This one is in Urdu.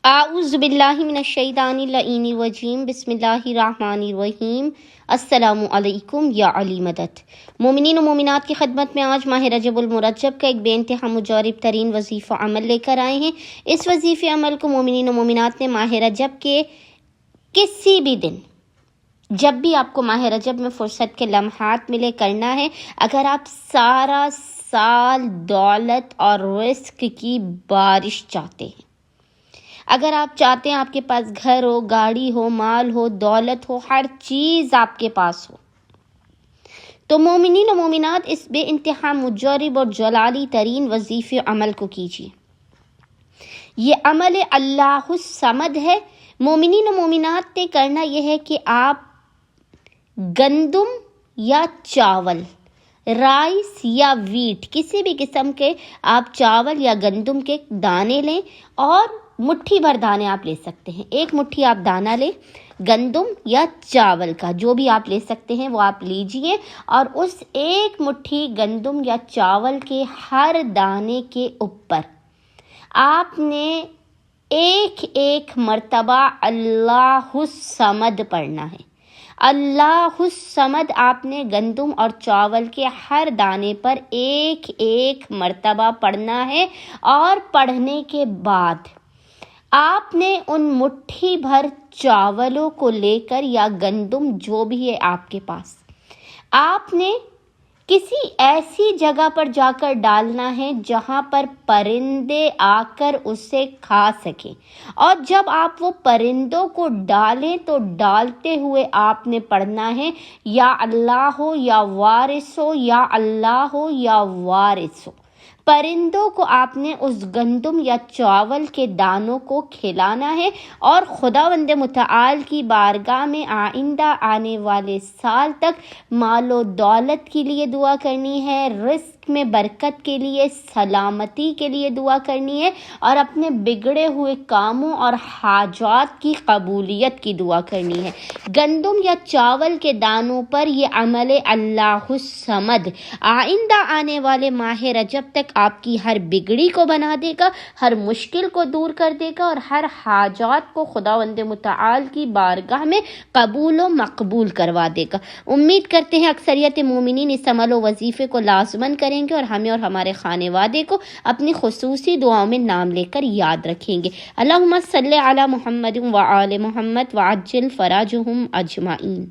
اعوذ باللہ من الشیطان اللعین الرجیم بسم اللہ الرحمن الرحیم السلام علیکم یا علی مدد۔ مومنین و مومنات کی خدمت میں آج ماہ رجب المرجب کا ایک بے انتہا مجرب ترین وظیفہ عمل لے کر آئے ہیں۔ اس وظیفے عمل کو مومنین و مومنات نے ماہ رجب کے کسی بھی دن، جب بھی آپ کو ماہ رجب میں فرصت کے لمحات ملے، کرنا ہے۔ اگر آپ سارا سال دولت اور رزق کی بارش چاہتے ہیں، اگر آپ چاہتے ہیں آپ کے پاس گھر ہو، گاڑی ہو، مال ہو، دولت ہو، ہر چیز آپ کے پاس ہو، تو مومنین و مومنات اس بے انتہا مجرب اور جلالی ترین وظیفے عمل کو کیجیے۔ یہ عمل اللہ الصمد ہے۔ مومنین و مومنات نے کرنا یہ ہے کہ آپ گندم یا چاول، رائس یا ویٹ، کسی بھی قسم کے آپ چاول یا گندم کے دانے لیں، اور مٹھی بھر دانے آپ لے سکتے ہیں۔ ایک مٹھی آپ دانہ لیں گندم یا چاول کا، جو بھی آپ لے سکتے ہیں وہ آپ لیجئے، اور اس ایک مٹھی گندم یا چاول کے ہر دانے کے اوپر آپ نے ایک ایک مرتبہ اللہ الصمد پڑھنا ہے۔ اللہ الصمد آپ نے گندم اور چاول کے ہر دانے پر ایک ایک مرتبہ پڑھنا ہے، اور پڑھنے کے بعد آپ نے ان مٹھی بھر چاولوں کو لے کر، یا گندم جو بھی ہے آپ کے پاس، آپ نے کسی ایسی جگہ پر جا کر ڈالنا ہے جہاں پر پرندے آ کر اسے کھا سکیں، اور جب آپ وہ پرندوں کو ڈالیں تو ڈالتے ہوئے آپ نے پڑھنا ہے یا اللہ ہو یا وارث ہو، یا اللہ ہو یا وارث ہو۔ پرندوں کو آپ نے اس گندم یا چاول کے دانوں کو کھلانا ہے، اور خداوند متعال کی بارگاہ میں آئندہ آنے والے سال تک مال و دولت کے لیے دعا کرنی ہے، رزق میں برکت کے لیے، سلامتی کے لیے دعا کرنی ہے، اور اپنے بگڑے ہوئے کاموں اور حاجات کی قبولیت کی دعا کرنی ہے۔ گندم یا چاول کے دانوں پر یہ عمل اللہ الصمد آئندہ آنے والے ماہ رجب تک آپ کی ہر بگڑی کو بنا دے گا، ہر مشکل کو دور کر دے گا، اور ہر حاجات کو خداوند متعال کی بارگاہ میں قبول و مقبول کروا دے گا۔ امید کرتے ہیں اکثریت مومنین اس عمل و وظیفے کو لازماً کریں گے، اور ہمیں اور ہمارے خانوادے کو اپنی خصوصی دعاؤں میں نام لے کر یاد رکھیں گے۔ اللہم صلی علی محمد وآل محمد وعجل فراجہم اجمعین۔